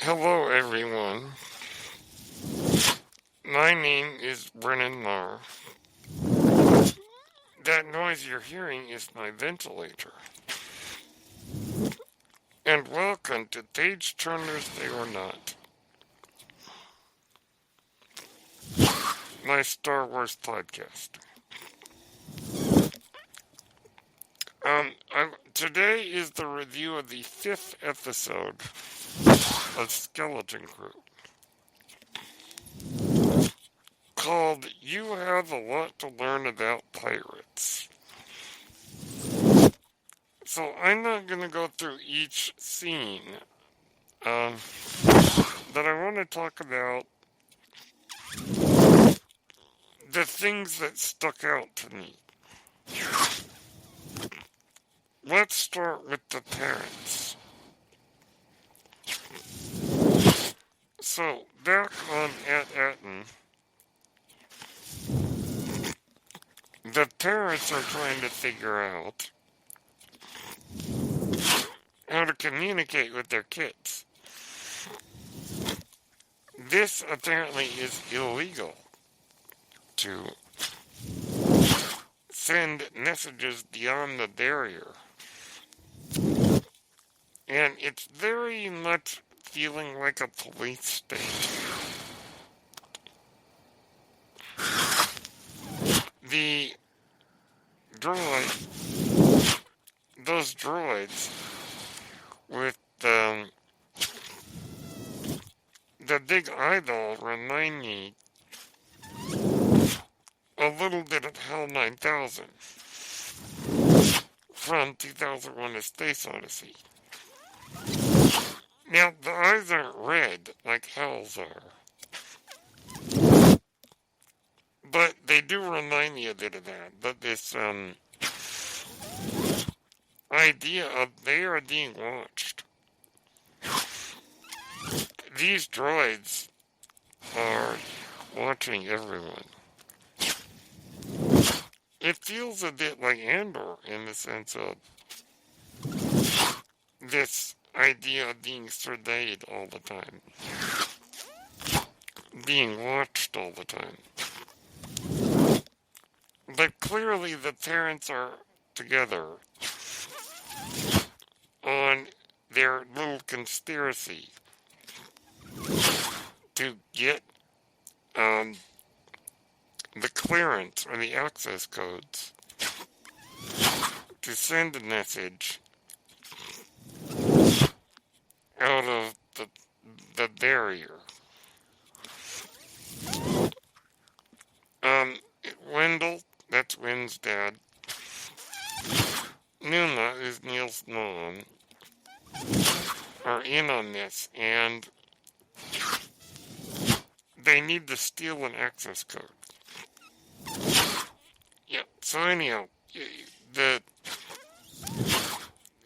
Hello, everyone. My name is Brennan Marr. That noise you're hearing is my ventilator. And welcome to Page Turners They Were Not, my Star Wars podcast. Today is the review of the 5th episode of Skeleton Crew, called You Have a Lot to Learn About Pirates. So I'm not going to go through each scene, but I want to talk about the things that stuck out to me. Let's start with the parents. So, back on Atten, the parents are trying to figure out how to communicate with their kids. This apparently is illegal to send messages beyond the barrier. And it's very much feeling like a police state. The those droids with the big eyeball remind me a little bit of HAL 9000 from 2001: A Space Odyssey. Now, the eyes aren't red like HAL's are, but they do remind me a bit of that. But this idea of they are being watched. These droids are watching everyone. It feels a bit like Andor in the sense of this idea of being surveyed all the time, being watched all the time. But clearly the parents are together on their little conspiracy to get the clearance or the access codes to send a message out of the barrier. Wendell, that's Wynn's dad. Numa is Neil's mom, are in on this, and they need to steal an access code. Yeah, so anyhow,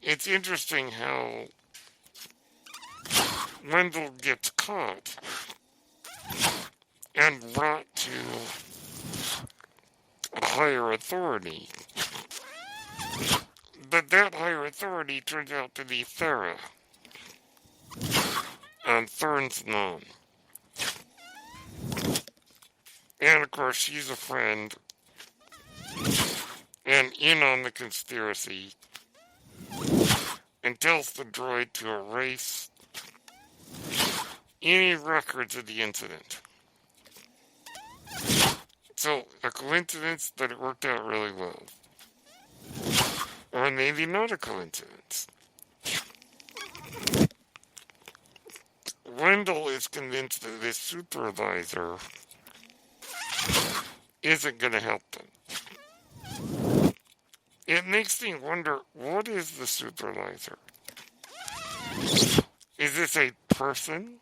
it's interesting how Wendell gets caught and brought to a higher authority. But that higher authority turns out to be Farah, Fern's mom. And of course, she's a friend and in on the conspiracy and tells the droid to erase any records of the incident. So, a coincidence that it worked out really well. Or maybe not a coincidence. Wendell is convinced that this supervisor isn't going to help them. It makes me wonder, what is the supervisor? Is this a person?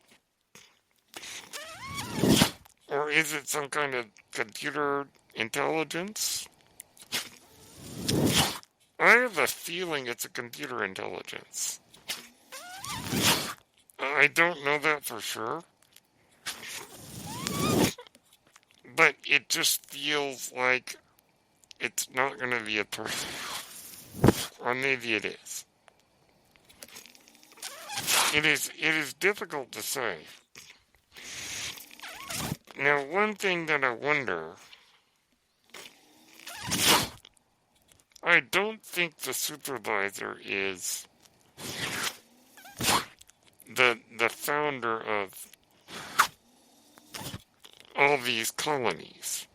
Or is it some kind of computer intelligence? I have a feeling it's a computer intelligence. I don't know that for sure. But it just feels like it's not going to be a person. Or maybe it is. it is difficult to say. Now, one thing that I wonder, I don't think the supervisor is the founder of all these colonies.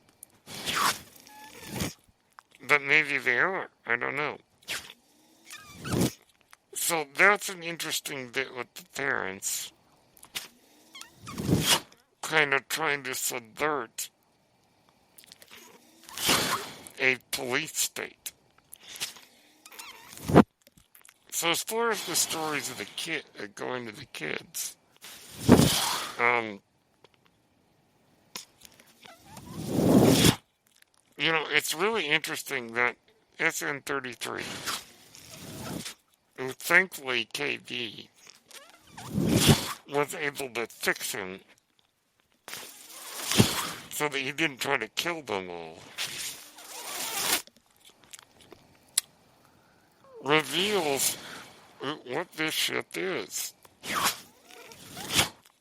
But maybe they are. I don't know. So that's an interesting bit with the parents kind of trying to subvert a police state. So as far as the stories of the kid going to the kids, it's really interesting that SN-33, who thankfully KD was able to fix him so that he didn't try to kill them all, reveals what this ship is.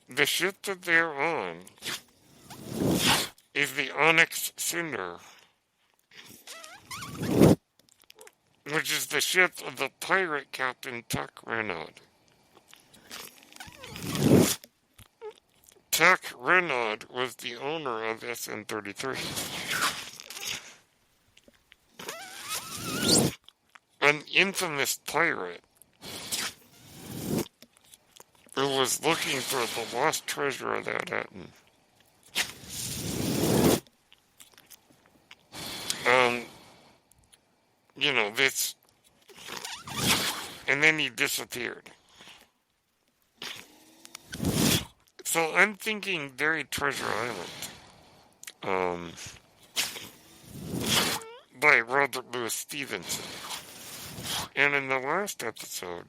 The ship that they're on is the Onyx Cinder, which is the ship of the pirate Captain Tuck Renaud. Tuck Renaud was the owner of SN-33. An infamous pirate who was looking for the lost treasure of that Atten. This, and then he disappeared. So I'm thinking very Treasure Island, by Robert Louis Stevenson. And in the last episode,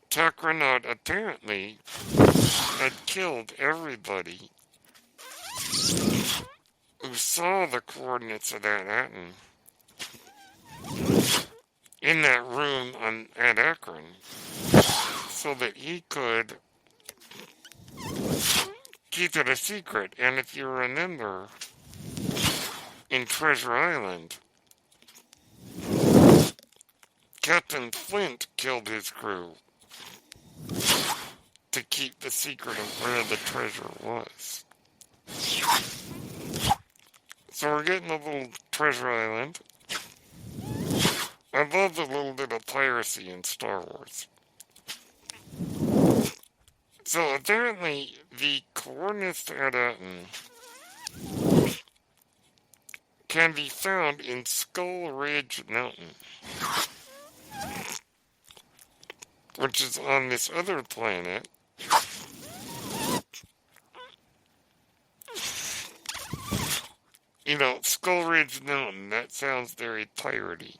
Tuck Renaud apparently had killed everybody who saw the coordinates of that Atten in that room at Akron, so that he could keep it a secret. And if you remember, in Treasure Island, Captain Flint killed his crew to keep the secret of where the treasure was. So we're getting a little Treasure Island. I love the little bit of piracy in Star Wars. So apparently the coordinates to Atten can be found in Skull Ridge Mountain, which is on this other planet. Skull Ridge Mountain, that sounds very piratey.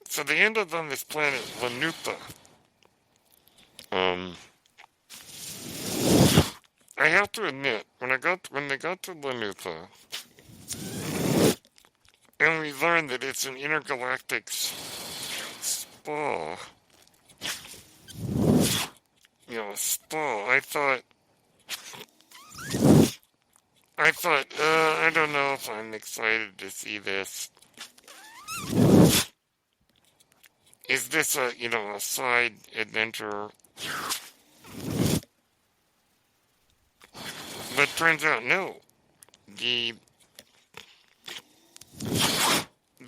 So they end up on this planet, Lanupa. I have to admit, when they got to Lanupa, and we learned that it's an intergalactic spa, I thought, I don't know if I'm excited to see this. Is this a side adventure? But turns out, no. The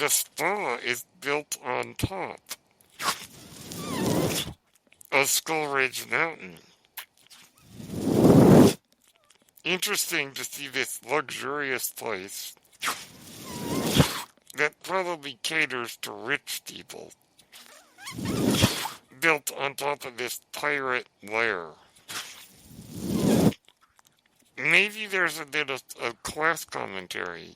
spa is built on top of Skull Ridge Mountain. Interesting to see this luxurious place that probably caters to rich people, built on top of this pirate lair. Maybe there's a bit of class commentary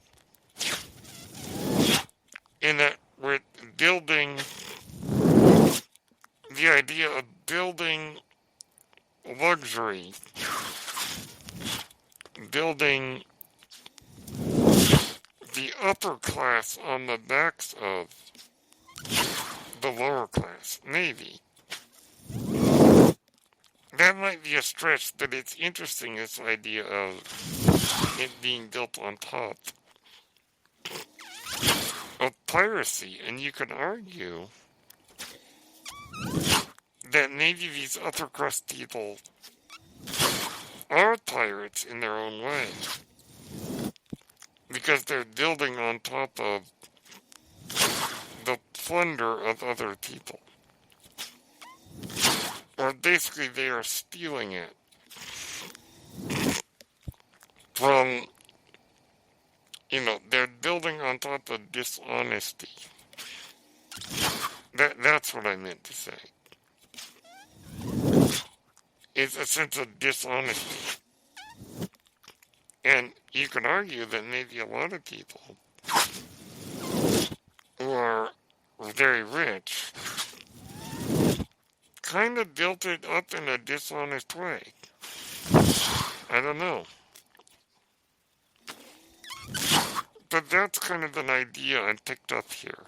in that we're building the idea of building luxury, building the upper class on the backs of the lower class, maybe. That might be a stretch, but it's interesting, this idea of it being built on top of piracy, and you could argue that maybe these upper crust people are pirates in their own way, because they're building on top of the plunder of other people. Or basically they are stealing it from, they're building on top of dishonesty. That's what I meant to say. It's a sense of dishonesty. And you could argue that maybe a lot of people who are very rich kind of built it up in a dishonest way. I don't know. But that's kind of an idea I picked up here.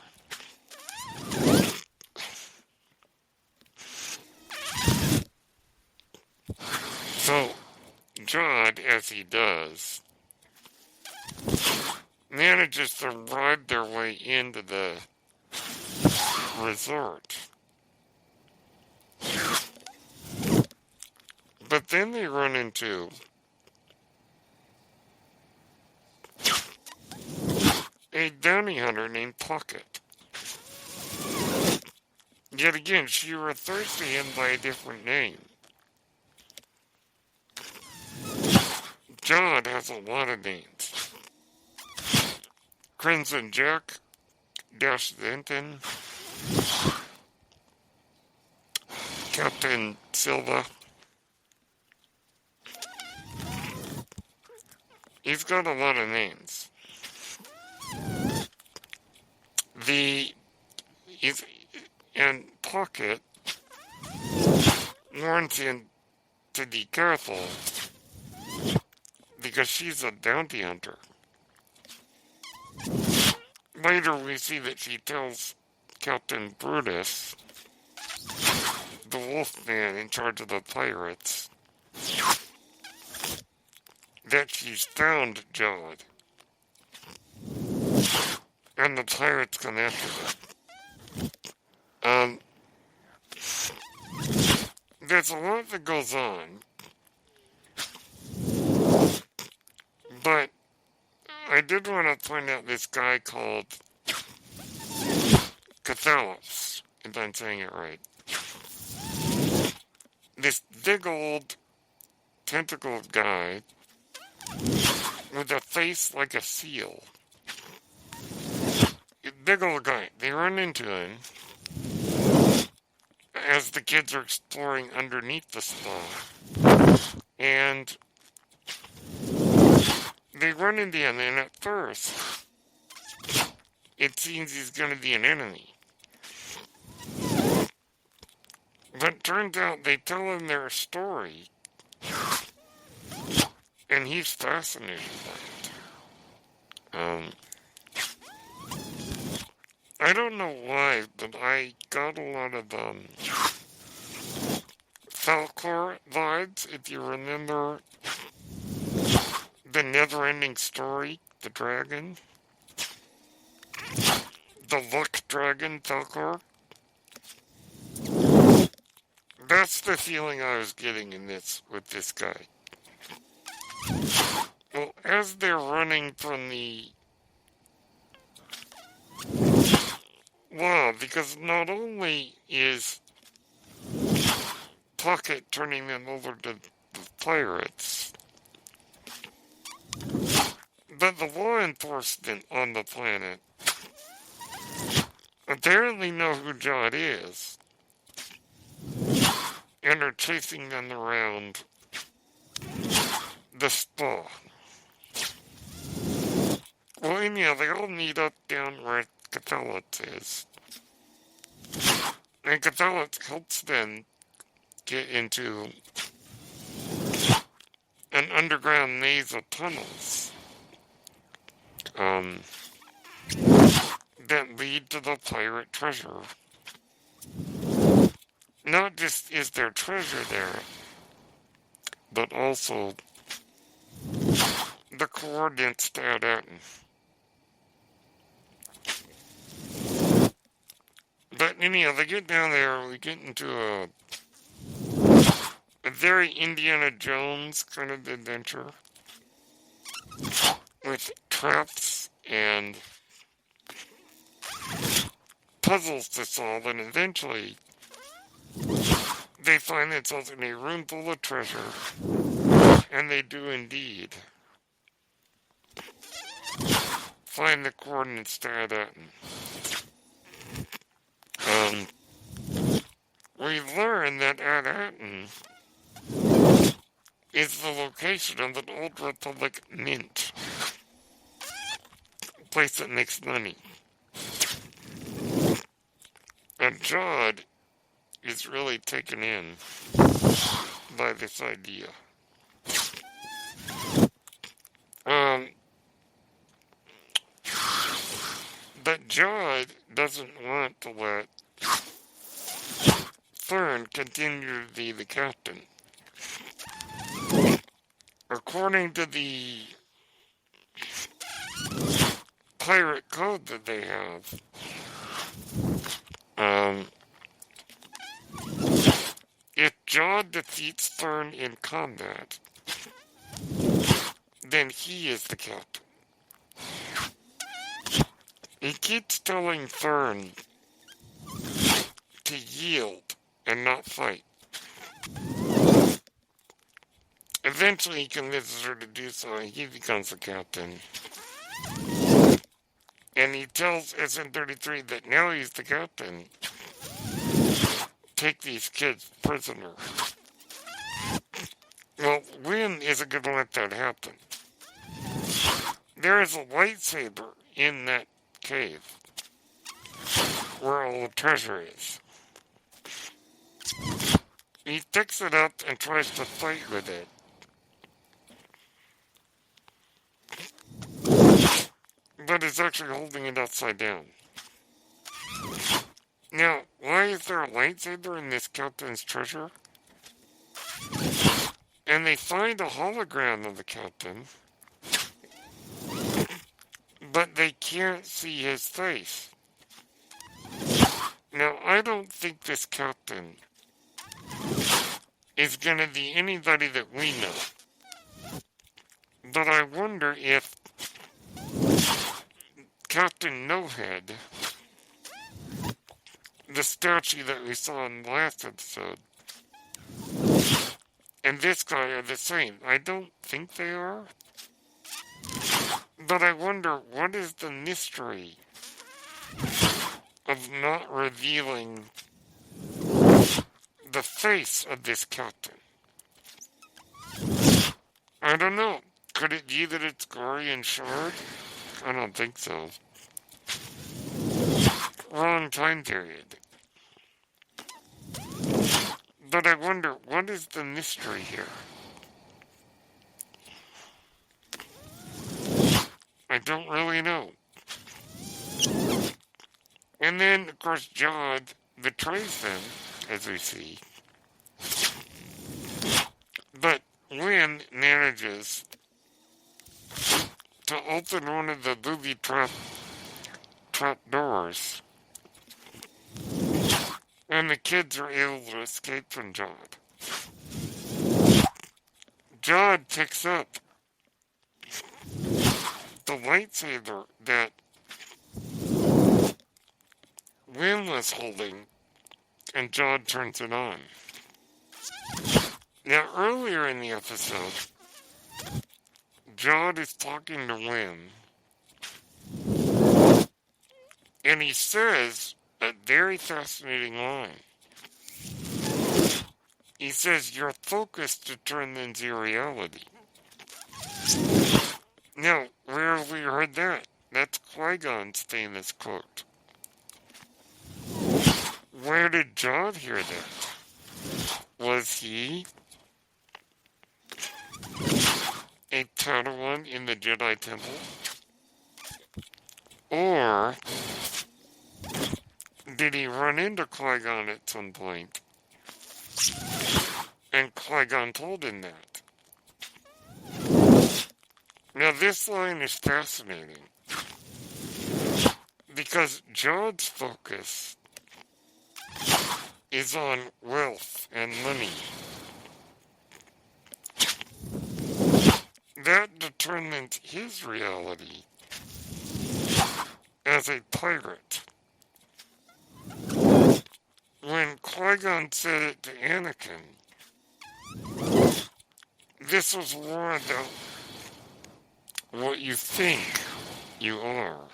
So, Jod, as he does, manages to ride their way into the resort. But then they run into a bounty hunter named Pocket. Yet again, she refers to him by a different name. Jod has a lot of names. Crimson Jack, Dash Denton, Captain Silva. He's got a lot of names. And Pocket warns him to be careful because she's a bounty hunter. Later we see that she tells Captain Brutus, the Wolfman in charge of the pirates, that she's found Jod. And the pirates come after them. There's a lot that goes on, but I did want to point out this guy called Cathalos, if I'm saying it right. This big old tentacled guy with a face like a seal. Big old guy. They run into him as the kids are exploring underneath the spa. And they run into him, and at first, it seems he's going to be an enemy. But it turns out they tell him their story, and he's fascinated by it. I don't know why, but I got a lot of Falcor vibes, if you remember the never-ending story, the dragon. The luck dragon, Falcor. That's the feeling I was getting with this guy. Well, as they're running from the law, because not only is Pocket turning them over to the pirates, but the law enforcement on the planet apparently know who Jod is and are chasing them around the spa. Well, anyhow, they all meet up down where Cathalos is. And Cathalos helps them get into an underground maze of tunnels. that lead to the pirate treasure. Not just is there treasure there, but also the coordinates to Manhattan. But anyhow, they get down there, we get into a very Indiana Jones kind of adventure with traps and puzzles to solve, and eventually they find themselves in a room full of treasure, and they do indeed find the coordinates to Manhattan. We learn that Manhattan is the location of an old Republic mint, a place that makes money. And Jod is really taken in by this idea. But Jod doesn't want to let Fern continue to be the captain. According to the pirate code that they have, if Jod defeats Fern in combat, then he is the captain. He keeps telling Fern to yield and not fight. Eventually he convinces her to do so, and he becomes the captain. And he tells SN-33 that now he's the captain. Take these kids prisoner. Well, Lynn isn't going to let that happen. There is a lightsaber in that cave where all the treasure is. He picks it up and tries to fight with it. But is actually holding it upside down. Now, why is there a lightsaber in this captain's treasure? And they find a hologram of the captain, but they can't see his face. Now, I don't think this captain is going to be anybody that we know. But I wonder if Captain No-Head, the statue that we saw in the last episode, and this guy are the same. I don't think they are. But I wonder, what is the mystery of not revealing the face of this captain? I don't know. Could it be that it's Gory and Shard? I don't think so. Wrong time period. But I wonder, what is the mystery here? I don't really know. And then, of course, Jod betrays them, as we see. But Lynn manages to open one of the booby trap doors, and the kids are able to escape from Jod. Jod picks up the lightsaber that Lynn was holding, and Jod turns it on. Now, earlier in the episode, Jod is talking to Lynn, and he says a very fascinating line. He says, "Your focus determines your reality." Now, where have we heard that? That's Qui-Gon's famous quote. Where did Jod hear that? Was he a Padawan in the Jedi Temple? Or did he run into Qui-Gon at some point? And Qui-Gon told him that. Now this line is fascinating because John's focus is on wealth and money. That determines his reality as a pirate. When Qui-Gon said it to Anakin, this was more about what you think you are,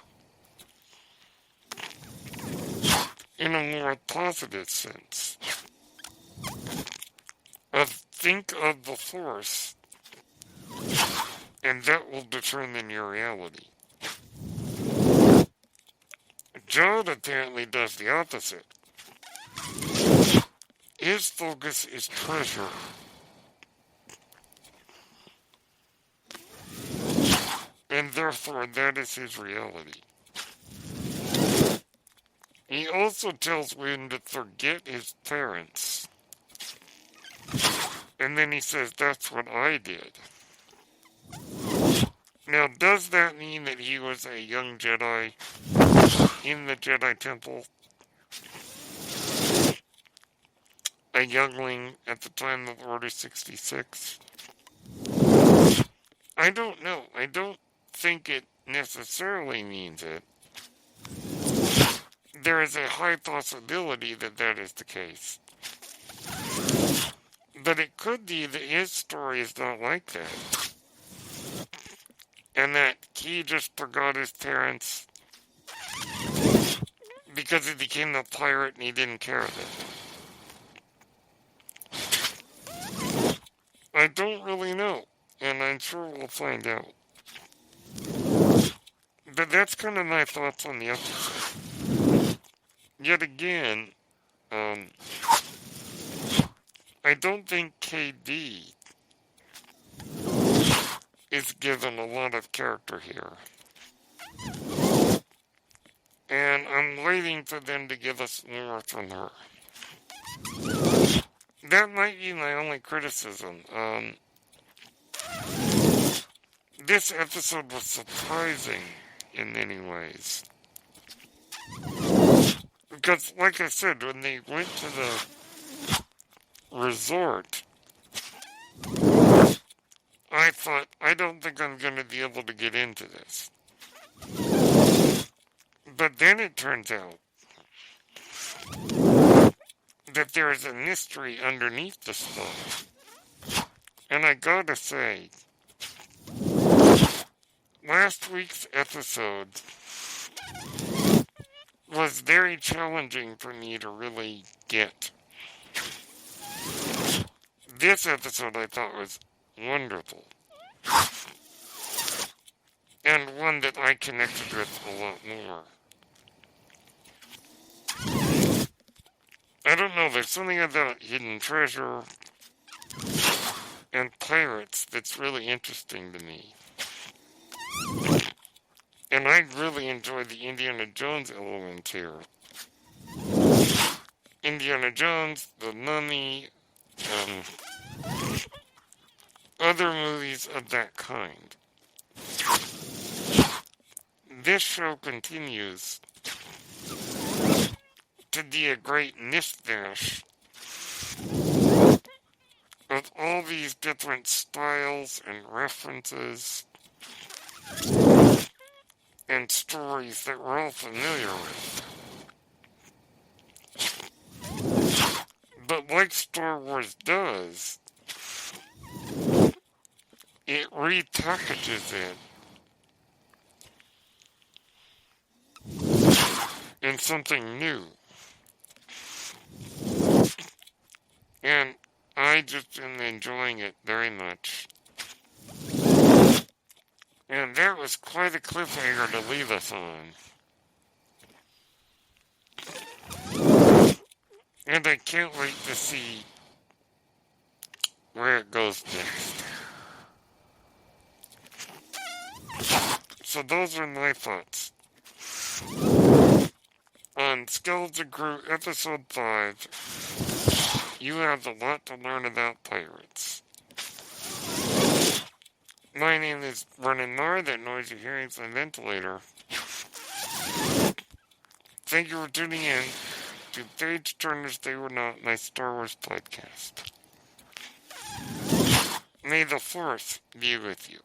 in a more positive sense. Think of the Force, and that will determine your reality. John apparently does the opposite. His focus is treasure. And therefore, that is his reality. He also tells Wynn to forget his parents. And then he says, that's what I did. Now, does that mean that he was a young Jedi in the Jedi Temple? A youngling at the time of Order 66? I don't know. I don't think it necessarily means it. There is a high possibility that that is the case. But it could be that his story is not like that. And that he just forgot his parents because he became a pirate and he didn't care of it. I don't really know, and I'm sure we'll find out. But that's kind of my thoughts on the episode. Yet again, I don't think KD is given a lot of character here. And I'm waiting for them to give us more from her. That might be my only criticism. This episode was surprising in many ways. Because, like I said, when they went to the resort, I thought, I don't think I'm going to be able to get into this. But then it turns out that there is a mystery underneath the stuff. And I gotta say, last week's episode was very challenging for me to really get. This episode I thought was wonderful. And one that I connected with a lot more. I don't know, there's something about hidden treasure and pirates that's really interesting to me. And I really enjoyed the Indiana Jones element here. Indiana Jones, The Mummy, other movies of that kind. This show continues to be a great mishmash of all these different styles and references and stories that we're all familiar with. But like Star Wars does, it repackages it in something new. And I just am enjoying it very much. And that was quite a cliffhanger to leave us on. And I can't wait to see where it goes next. So those are my thoughts on on Skeleton Crew Episode 5. You have a lot to learn about pirates. My name is Vernon Nar. That noise you're hearing is my ventilator. Thank you for tuning in to Page Turners They Were Not, my Star Wars podcast. May the Force be with you.